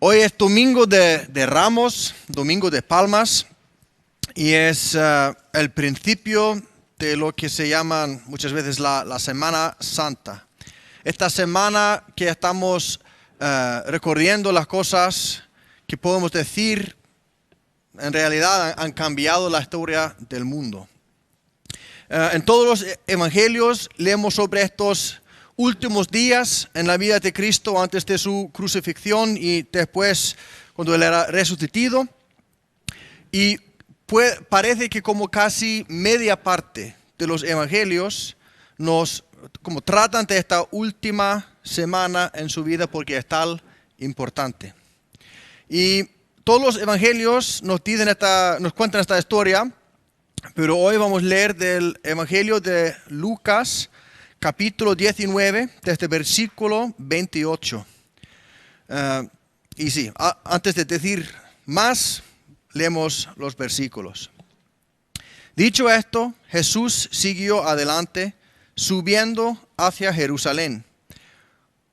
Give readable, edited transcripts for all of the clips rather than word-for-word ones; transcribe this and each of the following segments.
Hoy es domingo de Ramos, domingo de Palmas, y es el principio de lo que se llaman muchas veces la Semana Santa. Esta semana que estamos recorriendo las cosas que podemos decir en realidad han cambiado la historia del mundo. En todos los evangelios leemos sobre estos últimos días en la vida de Cristo antes de su crucifixión y después cuando Él era resucitado. Y parece que como casi media parte de los evangelios nos como tratan de esta última semana en su vida porque es tan importante. Y todos los evangelios nos cuentan esta historia, pero hoy vamos a leer del evangelio de Lucas, capítulo 19, desde versículo 28. Y sí, antes de decir más, leemos los versículos. Dicho esto, Jesús siguió adelante, subiendo hacia Jerusalén.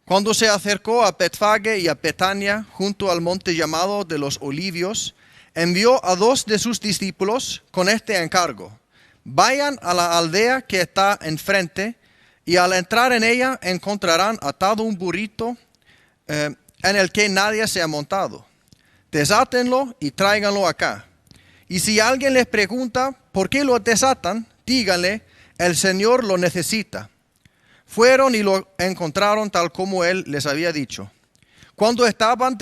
Cuando se acercó a Betfagé y a Betania, junto al monte llamado de los Olivos, envió a 2 de sus discípulos con este encargo: vayan a la aldea que está enfrente, y al entrar en ella encontrarán atado un burrito en el que nadie se ha montado. Desátenlo y tráiganlo acá. Y si alguien les pregunta por qué lo desatan, díganle: el Señor lo necesita. Fueron y lo encontraron tal como Él les había dicho. Cuando estaban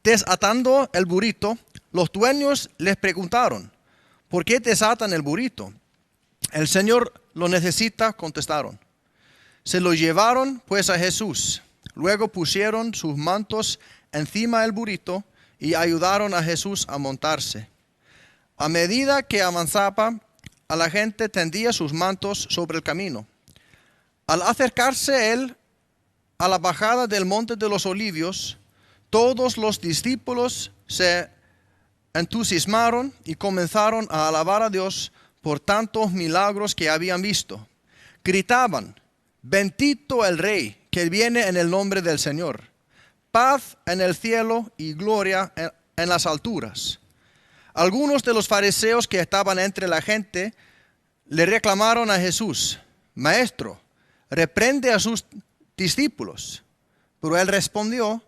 desatando el burrito, los dueños les preguntaron: ¿por qué desatan el burrito? El Señor lo necesita, contestaron. Se lo llevaron pues a Jesús. Luego pusieron sus mantos encima del burrito y ayudaron a Jesús a montarse. A medida que avanzaba, a la gente tendía sus mantos sobre el camino. Al acercarse él a la bajada del monte de los Olivos, todos los discípulos se entusiasmaron y comenzaron a alabar a Dios por tantos milagros que habían visto. Gritaban: bendito el Rey que viene en el nombre del Señor. Paz en el cielo y gloria en las alturas. Algunos de los fariseos que estaban entre la gente le reclamaron a Jesús: Maestro, reprende a sus discípulos. Pero él respondió: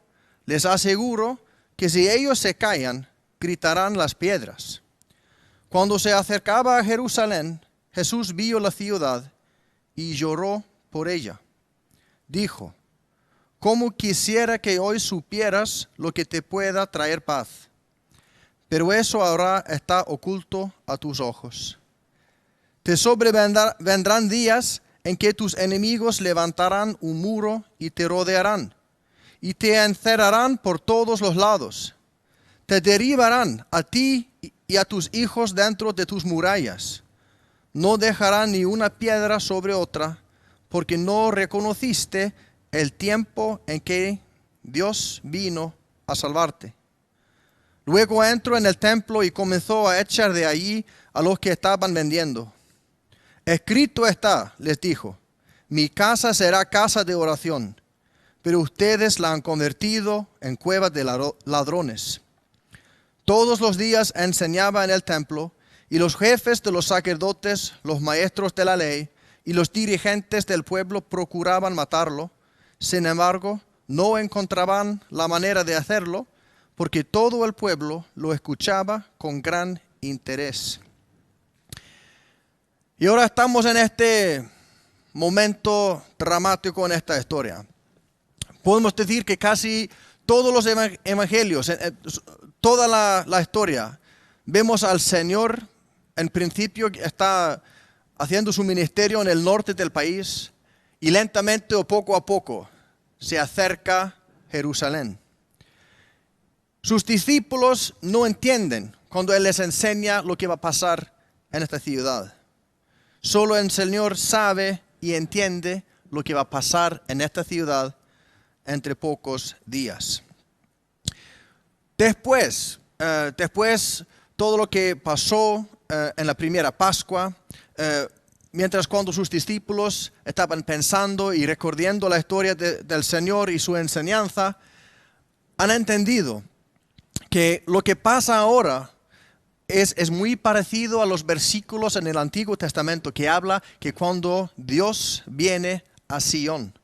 les aseguro que si ellos se callan, gritarán las piedras. Cuando se acercaba a Jerusalén, Jesús vio la ciudad y lloró por ella. Dijo: cómo quisiera que hoy supieras lo que te pueda traer paz. Pero eso ahora está oculto a tus ojos. Te sobrevendrán días en que tus enemigos levantarán un muro y te rodearán, y te encerrarán por todos los lados. Te derribarán a ti y a tus hijos dentro de tus murallas. No dejarán ni una piedra sobre otra, porque no reconociste el tiempo en que Dios vino a salvarte. Luego entró en el templo y comenzó a echar de allí a los que estaban vendiendo. Escrito está, les dijo: mi casa será casa de oración, pero ustedes la han convertido en cueva de ladrones. Todos los días enseñaba en el templo, y los jefes de los sacerdotes, los maestros de la ley y los dirigentes del pueblo procuraban matarlo. Sin embargo, no encontraban la manera de hacerlo, porque todo el pueblo lo escuchaba con gran interés. Y ahora estamos en este momento dramático en esta historia. Podemos decir que casi todos los evangelios, toda la historia, vemos al Señor en principio que está haciendo su ministerio en el norte del país y lentamente o poco a poco se acerca a Jerusalén. Sus discípulos no entienden cuando Él les enseña lo que va a pasar en esta ciudad. Solo el Señor sabe y entiende lo que va a pasar en esta ciudad entre pocos días. Después todo lo que pasó en la primera Pascua, mientras cuando sus discípulos estaban pensando y recordando la historia del Señor y su enseñanza, han entendido que lo que pasa ahora es muy parecido a los versículos en el Antiguo Testamento que habla que cuando Dios viene a Sión.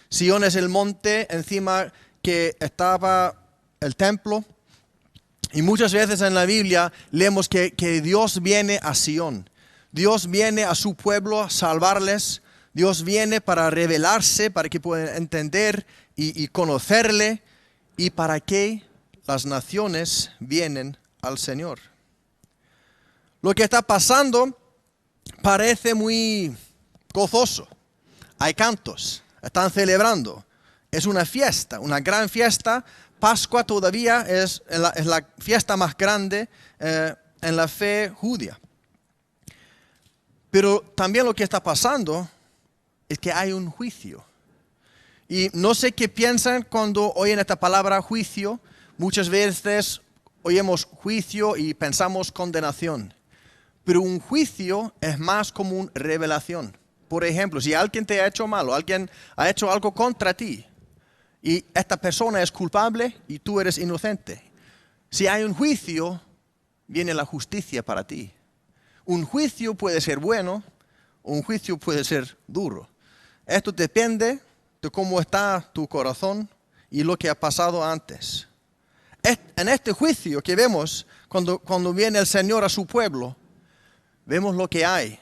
Sión es el monte encima que estaba el templo. Y muchas veces en la Biblia leemos que Dios viene a Sión. Dios viene a su pueblo a salvarles. Dios viene para revelarse, para que puedan entender y conocerle. Y para que las naciones vienen al Señor. Lo que está pasando parece muy gozoso. Hay cantos, están celebrando. Es una fiesta, una gran fiesta. Pascua todavía es la fiesta más grande en la fe judía. Pero también lo que está pasando es que hay un juicio. Y no sé qué piensan cuando oyen esta palabra juicio. Muchas veces oímos juicio y pensamos condenación. Pero un juicio es más como una revelación. Por ejemplo, si alguien te ha hecho mal o alguien ha hecho algo contra ti y esta persona es culpable y tú eres inocente. Si hay un juicio, viene la justicia para ti. Un juicio puede ser bueno o un juicio puede ser duro. Esto depende de cómo está tu corazón y lo que ha pasado antes. En este juicio que vemos cuando viene el Señor a su pueblo, vemos lo que hay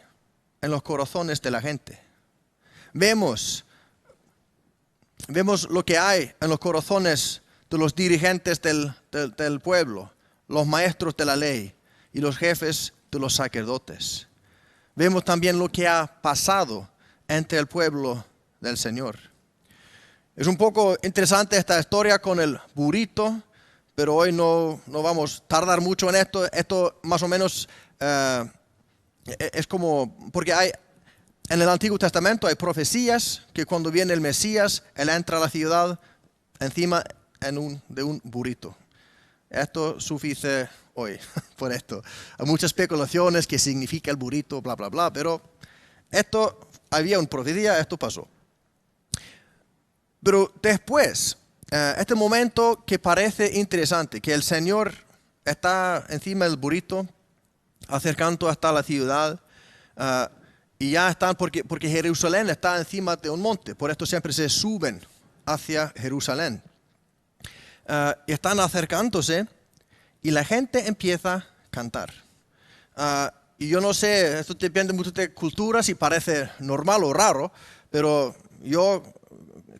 en los corazones de la gente. Vemos lo que hay en los corazones de los dirigentes del pueblo, los maestros de la ley y los jefes de los sacerdotes. Vemos también lo que ha pasado entre el pueblo del Señor. Es un poco interesante esta historia con el burrito, pero hoy no vamos a tardar mucho en esto. Esto más o menos es como, porque en el Antiguo Testamento hay profecías que cuando viene el Mesías, Él entra a la ciudad encima de un burrito. Esto suficiente hoy por esto. Hay muchas especulaciones que significa el burrito, bla, bla, bla, pero había una profecía, esto pasó. Pero después, este momento que parece interesante, que el Señor está encima del burrito, acercando hasta la ciudad, y ya están, porque Jerusalén está encima de un monte, por esto siempre se suben hacia Jerusalén. Y están acercándose y la gente empieza a cantar. Y yo no sé, esto depende mucho de cultura, si parece normal o raro, pero yo,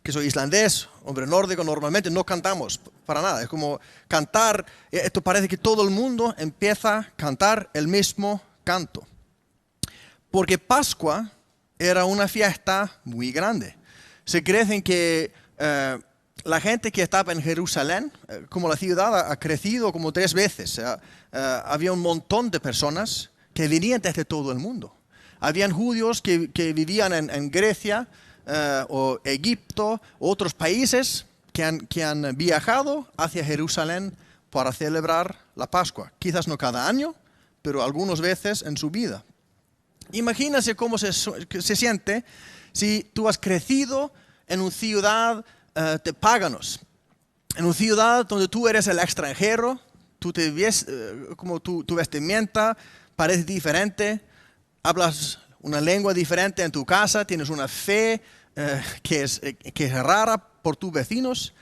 que soy islandés, hombre nórdico, normalmente no cantamos para nada. Es como cantar, esto parece que todo el mundo empieza a cantar el mismo canto. Porque Pascua era una fiesta muy grande. Se cree que la gente que estaba en Jerusalén, como la ciudad ha crecido como 3 veces, había un montón de personas que venían desde todo el mundo. Habían judíos que vivían en Grecia o Egipto, otros países que han viajado hacia Jerusalén para celebrar la Pascua. Quizás no cada año, pero algunas veces en su vida. Imagínate cómo se siente si tú has crecido en una ciudad de paganos, en una ciudad donde tú eres el extranjero, tú te ves, como tu vestimenta parece diferente, hablas una lengua diferente en tu casa, tienes una fe que es rara por tus vecinos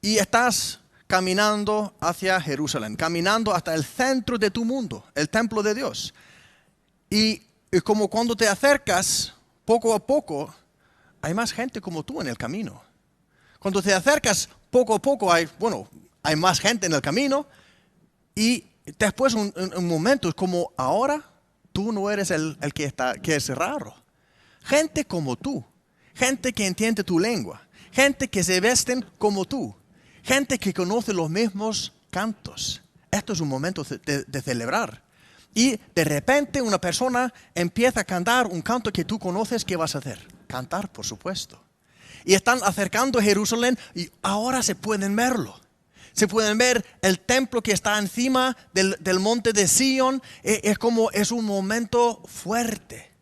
y estás caminando hacia Jerusalén, caminando hasta el centro de tu mundo, el templo de Dios. Y como cuando te acercas, poco a poco, hay más gente como tú en el camino. Cuando te acercas, poco a poco hay más gente en el camino y después un momento es como ahora tú no eres el que es raro. Gente como tú, gente que entiende tu lengua, gente que se vesten como tú, gente que conoce los mismos cantos. Esto es un momento de celebrar. Y de repente una persona empieza a cantar un canto que tú conoces, ¿qué vas a hacer? Cantar, por supuesto. Y están acercando a Jerusalén y ahora se pueden verlo. Se pueden ver el templo que está encima del monte de Sion. Es un momento fuerte.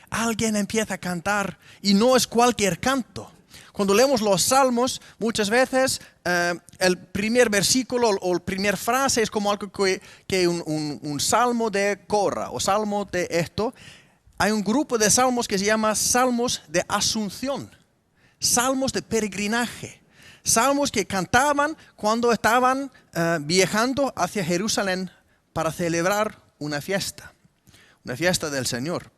Alguien empieza a cantar y no es cualquier canto. Cuando leemos los salmos, muchas veces el primer versículo o la primera frase es como algo que un salmo de Cora o salmo de esto. Hay un grupo de salmos que se llama salmos de asunción, salmos de peregrinaje, salmos que cantaban cuando estaban viajando hacia Jerusalén para celebrar una fiesta del Señor.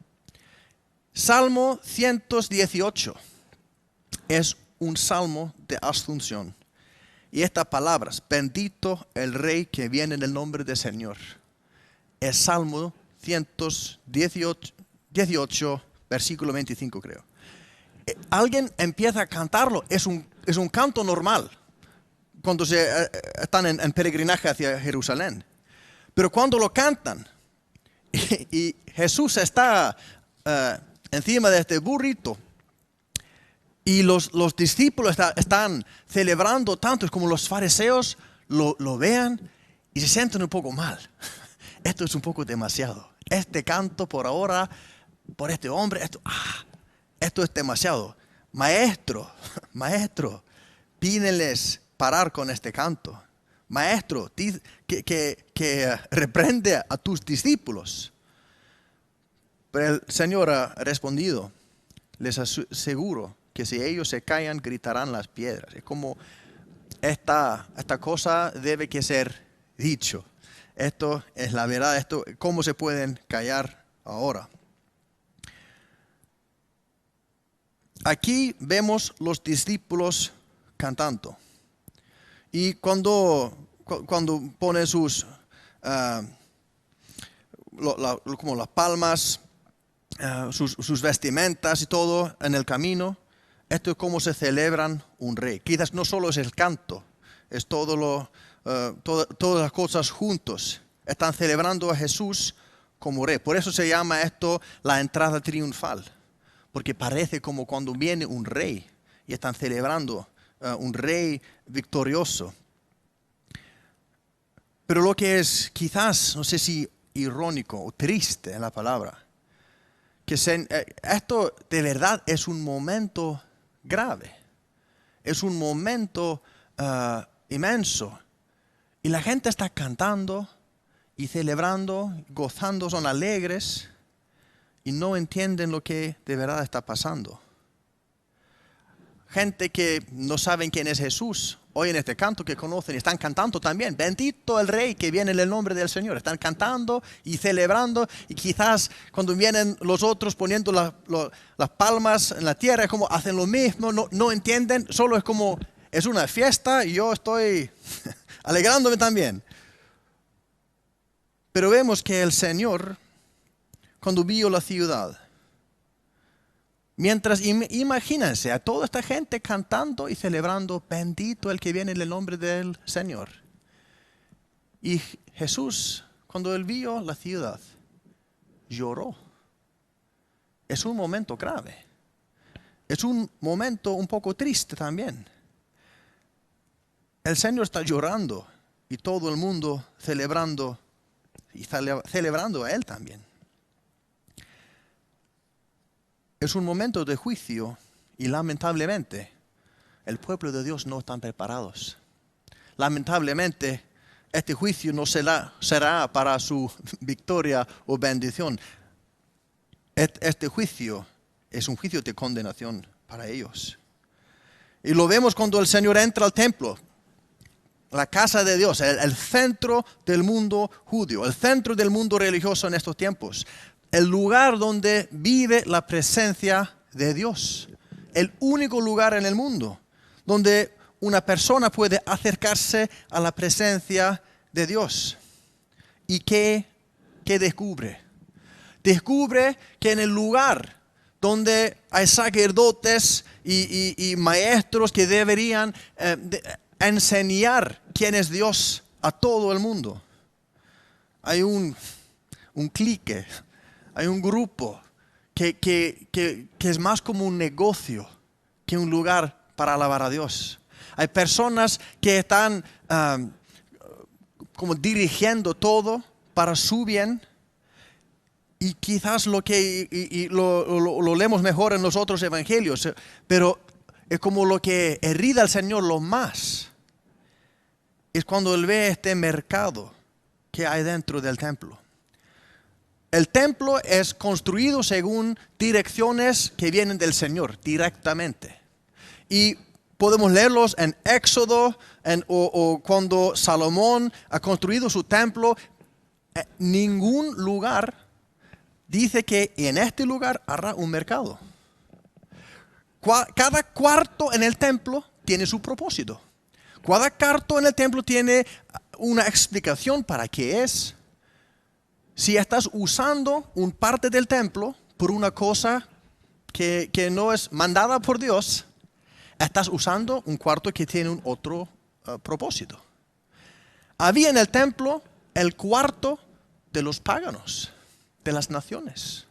Salmo 118 es un salmo de asunción. Y estas palabras, bendito el Rey que viene en el nombre del Señor, es Salmo 118, versículo 25 creo. Alguien empieza a cantarlo, es un canto normal cuando están en peregrinaje hacia Jerusalén. Pero cuando lo cantan y Jesús está encima de este burrito y los discípulos están celebrando tanto, es como los fariseos lo vean y se sienten un poco mal. Esto es un poco demasiado. Este canto por ahora, por este hombre, esto es demasiado. Maestro, pídenles parar con este canto. Maestro, que reprende a tus discípulos. Pero el Señor ha respondido, les aseguro que si ellos se callan, gritarán las piedras. Es como esta cosa debe que ser dicho. Esto es la verdad. ¿Cómo se pueden callar ahora? Aquí vemos los discípulos cantando. Y cuando ponen sus como las palmas, sus vestimentas y todo en el camino, esto es como se celebran un rey. Quizás no solo es el canto, es todas las cosas juntos. Están celebrando a Jesús como rey. Por eso se llama esto la entrada triunfal. Porque parece como cuando viene un rey y están celebrando un rey victorioso. Pero lo que es quizás, no sé si irónico o triste en la palabra, que esto de verdad es un momento grave. Es un momento inmenso. Y la gente está cantando y celebrando, gozando, son alegres y no entienden lo que de verdad está pasando. Gente que no saben quién es Jesús, oyen este canto que conocen y están cantando también. Bendito el Rey que viene en el nombre del Señor. Están cantando y celebrando y quizás cuando vienen los otros poniendo las palmas en la tierra, es como hacen lo mismo, no entienden, solo es como es una fiesta y yo estoy alegrándome también. Pero vemos que el Señor, cuando vio la ciudad, mientras, imagínense a toda esta gente cantando y celebrando, bendito el que viene en el nombre del Señor. Y Jesús, cuando él vio la ciudad, lloró. Es un momento grave. Es un momento un poco triste también. El Señor está llorando y todo el mundo celebrando y celebrando a él también. Es un momento de juicio y lamentablemente el pueblo de Dios no están preparados. Lamentablemente este juicio no será para su victoria o bendición. Este juicio es un juicio de condenación para ellos. Y lo vemos cuando el Señor entra al templo, la casa de Dios, el centro del mundo judío, el centro del mundo religioso en estos tiempos. El lugar donde vive la presencia de Dios. El único lugar en el mundo donde una persona puede acercarse a la presencia de Dios. ¿Y qué descubre? Descubre que en el lugar donde hay sacerdotes y maestros que deberían enseñar quién es Dios a todo el mundo, hay un clique. Hay un grupo que es más como un negocio que un lugar para alabar a Dios. Hay personas que están como dirigiendo todo para su bien. Y quizás lo leemos mejor en los otros evangelios. Pero es como lo que irrita al Señor lo más. Es cuando Él ve este mercado que hay dentro del templo. El templo es construido según direcciones que vienen del Señor directamente. Y podemos leerlos en Éxodo o cuando Salomón ha construido su templo. Ningún lugar dice que en este lugar hará un mercado. Cada cuarto en el templo tiene su propósito. Cada cuarto en el templo tiene una explicación para qué es. Si estás usando una parte del templo por una cosa que no es mandada por Dios, estás usando un cuarto que tiene un otro propósito. Había en el templo el cuarto de los paganos, de las naciones.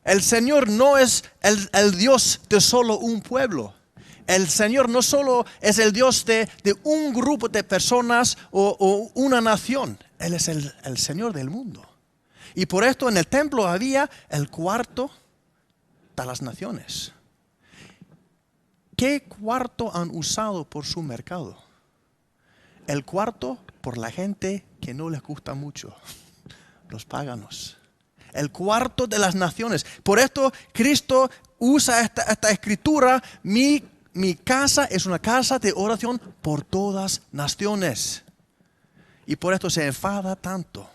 El Señor no es el Dios de solo un pueblo. El Señor no solo es el Dios de un grupo de personas o una nación. Él es el Señor del mundo. Y por esto en el templo había el cuarto de las naciones. ¿Qué cuarto han usado por su mercado? El cuarto por la gente que no les gusta mucho, los paganos. El cuarto de las naciones. Por esto Cristo usa esta escritura. Mi casa es una casa de oración por todas naciones. Y por esto se enfada tanto.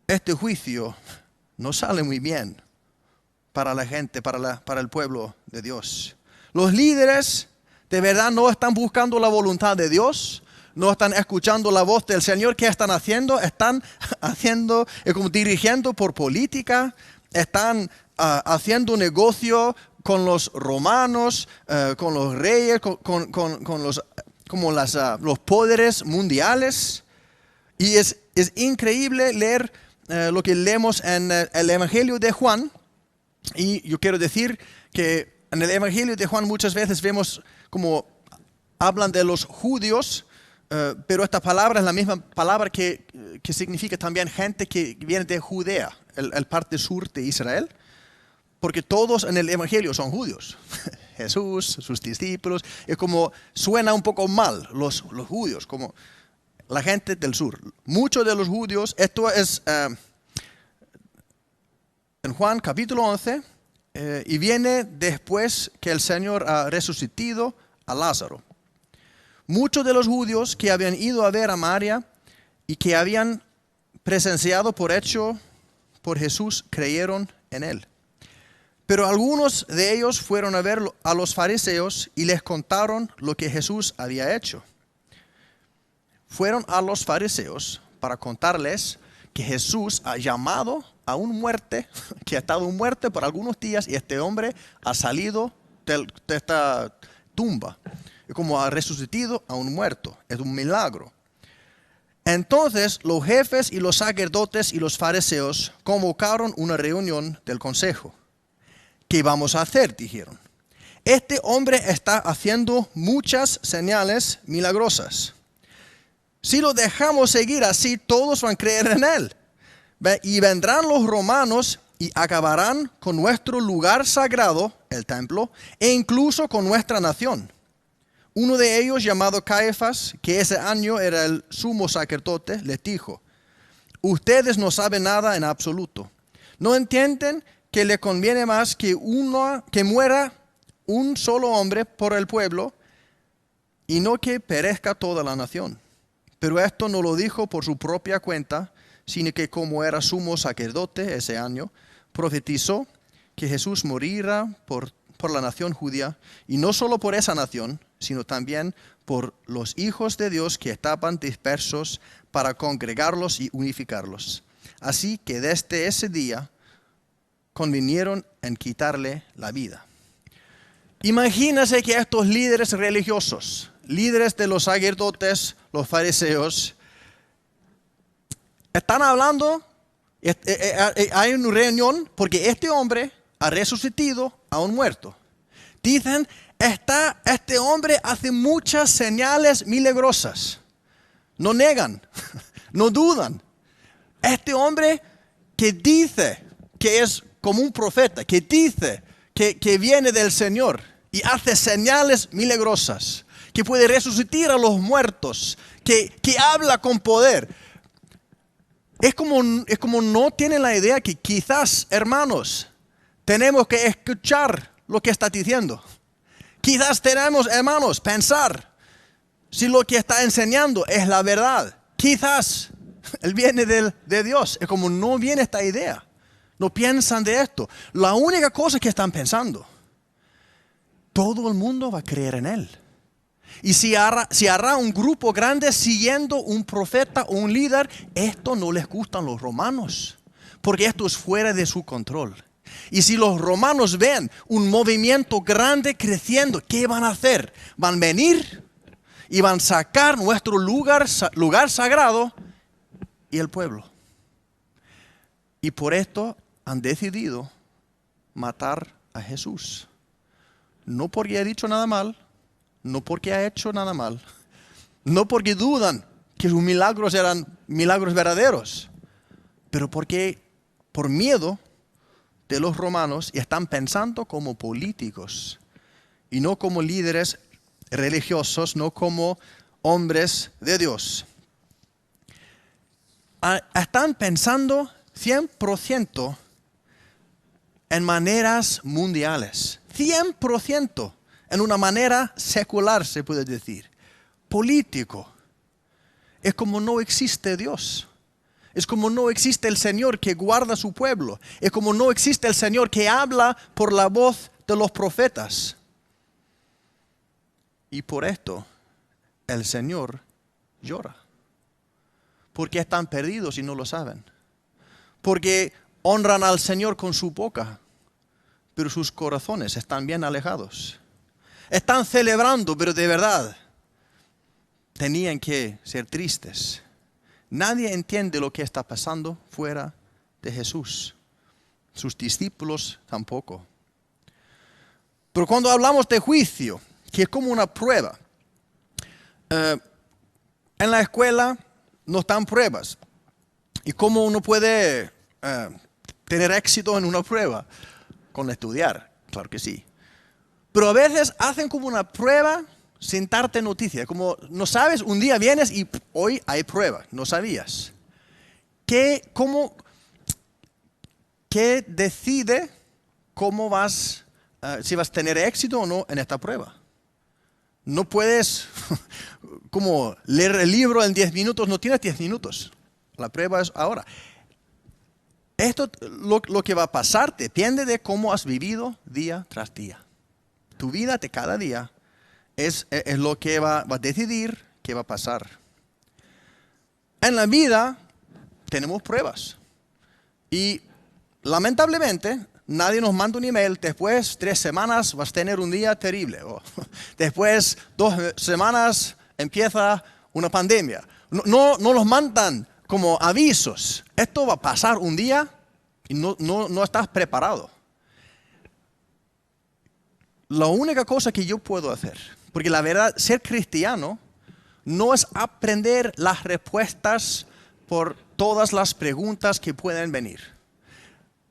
Este juicio no sale muy bien para la gente, para el pueblo de Dios. Los líderes de verdad no están buscando la voluntad de Dios, no están escuchando la voz del Señor. ¿Qué están haciendo? Están haciendo, como dirigiendo por política, están haciendo negocio con los romanos, con los reyes, con los poderes mundiales. Y es increíble leer lo que leemos en el Evangelio de Juan. Y yo quiero decir que en el Evangelio de Juan muchas veces vemos como hablan de los judíos, pero esta palabra es la misma palabra que significa también gente que viene de Judea, el parte sur de Israel. Porque todos en el Evangelio son judíos. Jesús, sus discípulos. Es como suena un poco mal los judíos, como la gente del sur. Muchos de los judíos, esto es en Juan capítulo 11, y viene después que el Señor ha resucitado a Lázaro. Muchos de los judíos que habían ido a ver a María y que habían presenciado por hecho por Jesús creyeron en él. Pero algunos de ellos fueron a ver a los fariseos y les contaron lo que Jesús había hecho. Fueron a los fariseos para contarles que Jesús ha llamado a un muerto, que ha estado muerto por algunos días, y este hombre ha salido de esta tumba. Como ha resucitado a un muerto. Es un milagro. Entonces los jefes y los sacerdotes y los fariseos convocaron una reunión del consejo. ¿Qué vamos a hacer?, dijeron. Este hombre está haciendo muchas señales milagrosas. Si lo dejamos seguir así, todos van a creer en él. Y vendrán los romanos y acabarán con nuestro lugar sagrado, el templo, e incluso con nuestra nación. Uno de ellos, llamado Caifás, que ese año era el sumo sacerdote, les dijo: ustedes no saben nada en absoluto. ¿No entienden que le conviene más que muera un solo hombre por el pueblo y no que perezca toda la nación? Pero esto no lo dijo por su propia cuenta, sino que como era sumo sacerdote ese año, profetizó que Jesús moriría por la nación judía, y no solo por esa nación, sino también por los hijos de Dios que estaban dispersos, para congregarlos y unificarlos. Así que desde ese día convinieron en quitarle la vida. Imagínense que estos líderes religiosos, líderes de los sacerdotes, los fariseos, están hablando, hay una reunión porque este hombre ha resucitado a un muerto. Dicen, este hombre hace muchas señales milagrosas. No negan, no dudan. Este hombre que dice que es como un profeta, que dice que viene del Señor y hace señales milagrosas, que puede resucitar a los muertos, que habla con poder. Es como no tienen la idea que quizás, hermanos, tenemos que escuchar lo que está diciendo. Quizás tenemos, hermanos, pensar si lo que está enseñando es la verdad. Quizás él viene de Dios. Es como no viene esta idea. No piensan de esto. La única cosa que están pensando, todo el mundo va a creer en él. Y si hará un grupo grande siguiendo un profeta o un líder, esto no les gustan los romanos, porque esto es fuera de su control. Y si los romanos ven un movimiento grande creciendo, ¿qué van a hacer? Van a venir y van a sacar nuestro lugar sagrado y el pueblo. Y por esto han decidido matar a Jesús. No porque ha dicho nada mal, no porque ha hecho nada mal, no porque dudan que sus milagros eran milagros verdaderos, pero porque por miedo de los romanos y están pensando como políticos y no como líderes religiosos, no como hombres de Dios. Están pensando 100% en maneras mundiales, 100% en una manera secular, se puede decir, político. Es como no existe Dios. Es como no existe el Señor que guarda a su pueblo. Es como no existe el Señor que habla por la voz de los profetas. Y por esto el Señor llora. Porque están perdidos y no lo saben. Porque honran al Señor con su boca, pero sus corazones están bien alejados. Están celebrando, pero de verdad tenían que ser tristes. Nadie entiende lo que está pasando fuera de Jesús. Sus discípulos tampoco. Pero cuando hablamos de juicio, que es como una prueba, en la escuela nos dan pruebas. ¿Y cómo uno puede tener éxito en una prueba? Con estudiar, claro que sí. Pero a veces hacen como una prueba sin darte noticia. Como no sabes, un día vienes y hoy hay prueba, no sabías. ¿Qué decide cómo si vas a tener éxito o no en esta prueba? No puedes como leer el libro en 10 minutos, no tienes 10 minutos. La prueba es ahora. Esto, lo que va a pasar depende de cómo has vivido día tras día. Tu vida de cada día es lo que va a decidir qué va a pasar. En la vida tenemos pruebas. Y lamentablemente nadie nos manda un email. Después 3 semanas vas a tener un día terrible. O después 2 semanas empieza una pandemia. No nos mandan como avisos. Esto va a pasar un día y no estás preparado. La única cosa que yo puedo hacer, porque la verdad, ser cristiano no es aprender las respuestas por todas las preguntas que pueden venir.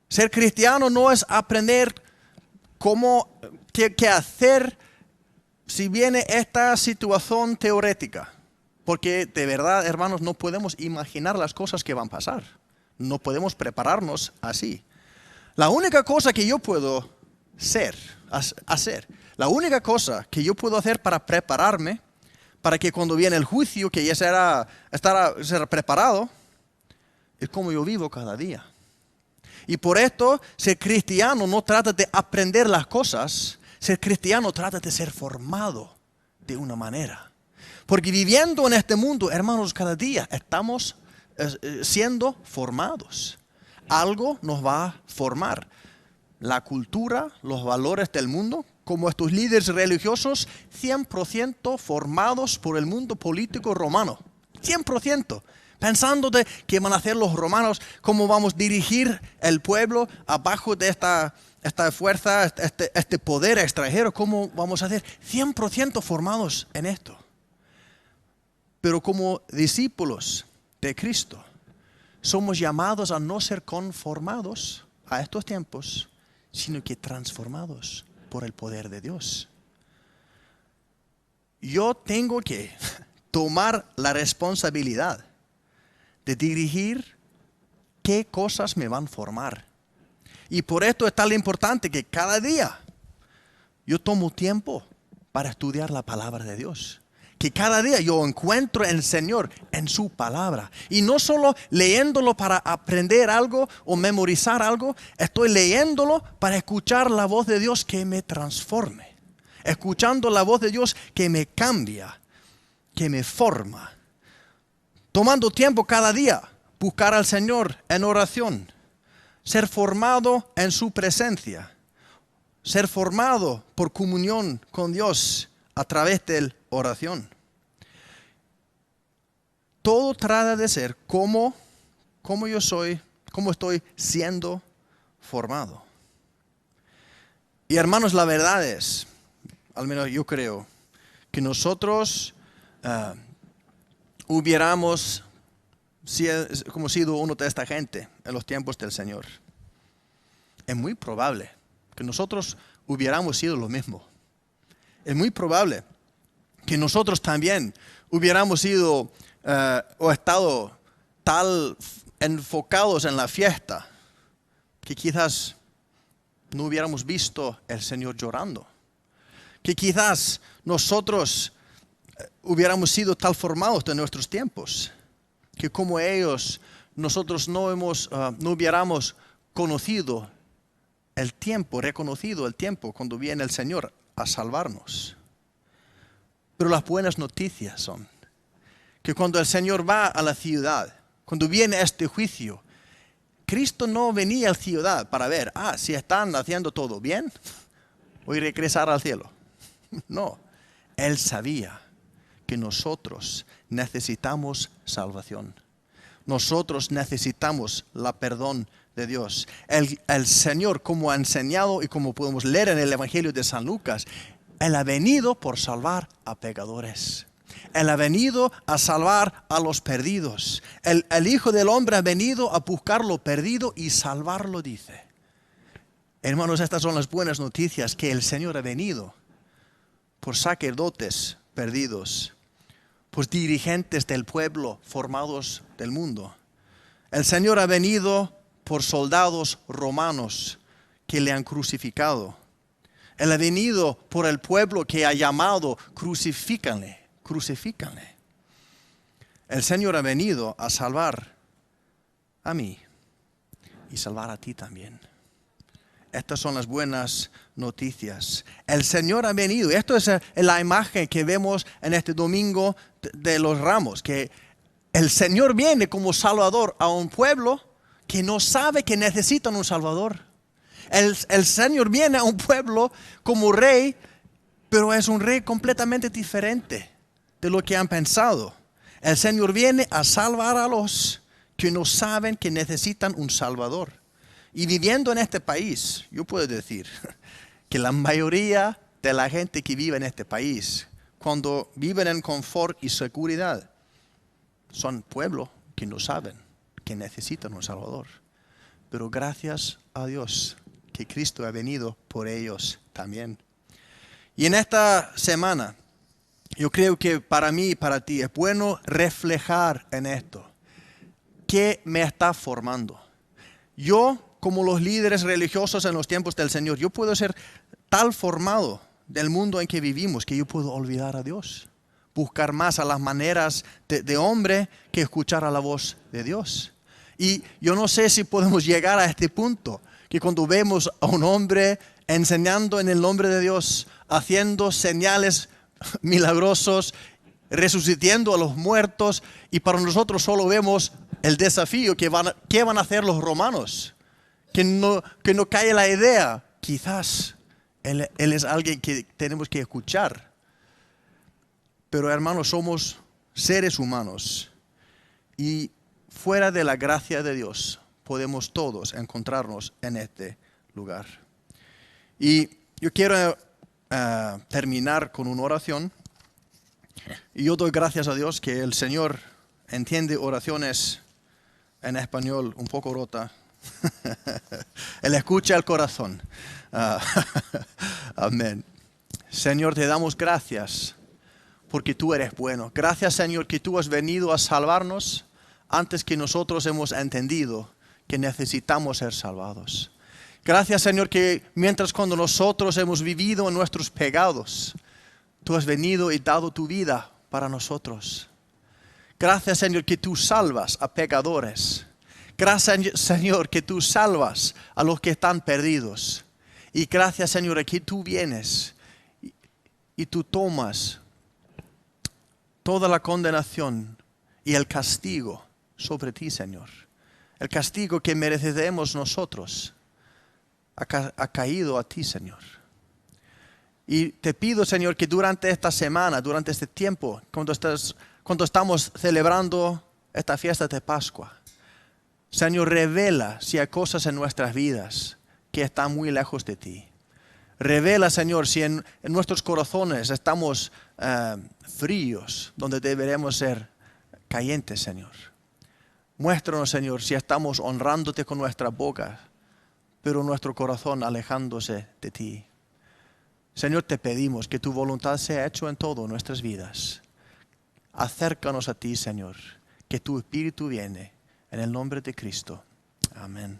Ser cristiano no es aprender qué hacer si viene esta situación teórica. Porque de verdad, hermanos, no podemos imaginar las cosas que van a pasar. No podemos prepararnos así. La única cosa que yo puedo hacer, la única cosa que yo puedo hacer para prepararme, para que cuando viene el juicio, que ya será preparado, es como yo vivo cada día. Y por esto, ser cristiano no trata de aprender las cosas, ser cristiano trata de ser formado de una manera. Porque viviendo en este mundo, hermanos, cada día estamos siendo formados. Algo nos va a formar. La cultura, los valores del mundo, como estos líderes religiosos, 100% formados por el mundo político romano. 100%. Pensando de qué van a hacer los romanos, cómo vamos a dirigir el pueblo abajo de esta fuerza, este poder extranjero, cómo vamos a hacer. 100% formados en esto. Pero como discípulos de Cristo, somos llamados a no ser conformados a estos tiempos, sino que transformados por el poder de Dios. Yo tengo que tomar la responsabilidad de dirigir qué cosas me van a formar. Y por esto es tan importante que cada día yo tomo tiempo para estudiar la palabra de Dios. Que cada día yo encuentro el Señor en su palabra. Y no solo leyéndolo para aprender algo o memorizar algo. Estoy leyéndolo para escuchar la voz de Dios que me transforme. Escuchando la voz de Dios que me cambia, que me forma. Tomando tiempo cada día, buscar al Señor en oración. Ser formado en su presencia. Ser formado por comunión con Dios a través de la oración. Todo trata de ser como yo soy, como estoy siendo formado. Y hermanos, la verdad es, al menos yo creo, que nosotros hubiéramos como sido uno de esta gente en los tiempos del Señor. Es muy probable que nosotros hubiéramos sido lo mismo. Es muy probable que nosotros también hubiéramos sido o estado tal enfocados en la fiesta que quizás no hubiéramos visto al Señor llorando. Que quizás nosotros hubiéramos sido tal formados de nuestros tiempos que como ellos nosotros no hubiéramos conocido el tiempo, reconocido el tiempo cuando viene el Señor a salvarnos. Pero las buenas noticias son que cuando el Señor va a la ciudad, cuando viene este juicio, Cristo no venía a la ciudad para ver, si están haciendo todo bien, voy a regresar al cielo. No, Él sabía que nosotros necesitamos salvación. Nosotros necesitamos la perdón de Dios. El Señor, como ha enseñado y como podemos leer en el Evangelio de San Lucas, Él ha venido por salvar a pecadores. Él ha venido a salvar a los perdidos. El Hijo del Hombre ha venido a buscar lo perdido y salvarlo, dice. Hermanos, estas son las buenas noticias, que el Señor ha venido por sacerdotes perdidos, por dirigentes del pueblo formados del mundo. El Señor ha venido por soldados romanos que le han crucificado. Él ha venido por el pueblo que ha llamado, crucifícanle, crucifícanle. El Señor ha venido a salvar a mí y salvar a ti también. Estas son las buenas noticias. El Señor ha venido. Esto es la imagen que vemos en este domingo de los Ramos, que el Señor viene como Salvador a un pueblo que no sabe que necesitan un Salvador. El Señor viene a un pueblo como rey, pero es un rey completamente diferente de lo que han pensado. El Señor viene a salvar a los que no saben que necesitan un Salvador. Y viviendo en este país, yo puedo decir que la mayoría de la gente que vive en este país, cuando viven en confort y seguridad, son pueblos que no saben que necesitan un Salvador. Pero gracias a Dios que Cristo ha venido por ellos también. Y en esta semana, yo creo que para mí y para ti es bueno reflejar en esto. ¿Qué me está formando? Yo, como los líderes religiosos en los tiempos del Señor, yo puedo ser tal formado del mundo en que vivimos que yo puedo olvidar a Dios. Buscar más a las maneras de hombre que escuchar a la voz de Dios. Y yo no sé si podemos llegar a este punto, que cuando vemos a un hombre enseñando en el nombre de Dios, haciendo señales milagrosos, resucitando a los muertos, y para nosotros solo vemos el desafío que van a hacer los romanos. Que no cae la idea, quizás él es alguien que tenemos que escuchar. Pero hermanos, somos seres humanos y fuera de la gracia de Dios podemos todos encontrarnos en este lugar. Y yo quiero terminar con una oración. Y yo doy gracias a Dios que el Señor entiende oraciones en español un poco rota, Él escucha el corazón. Amén. Señor, te damos gracias porque tú eres bueno. Gracias, Señor, que tú has venido a salvarnos antes que nosotros hemos entendido que necesitamos ser salvados. Gracias, Señor, que mientras cuando nosotros hemos vivido en nuestros pecados, tú has venido y dado tu vida para nosotros. Gracias, Señor, que tú salvas a pecadores. Gracias, Señor, que tú salvas a los que están perdidos. Y gracias, Señor, que tú vienes y tú tomas toda la condenación y el castigo sobre ti, Señor. El castigo que merecemos nosotros ha caído a ti, Señor. Y te pido, Señor, que durante esta semana, durante este tiempo, cuando estamos celebrando esta fiesta de Pascua, Señor, revela si hay cosas en nuestras vidas que están muy lejos de ti. Revela, Señor, si en nuestros corazones estamos fríos, donde deberemos ser calientes, Señor. Muéstranos, Señor, si estamos honrándote con nuestra boca, pero nuestro corazón alejándose de ti. Señor, te pedimos que tu voluntad sea hecha en todo nuestras vidas. Acércanos a ti, Señor, que tu Espíritu viene. En el nombre de Cristo. Amén.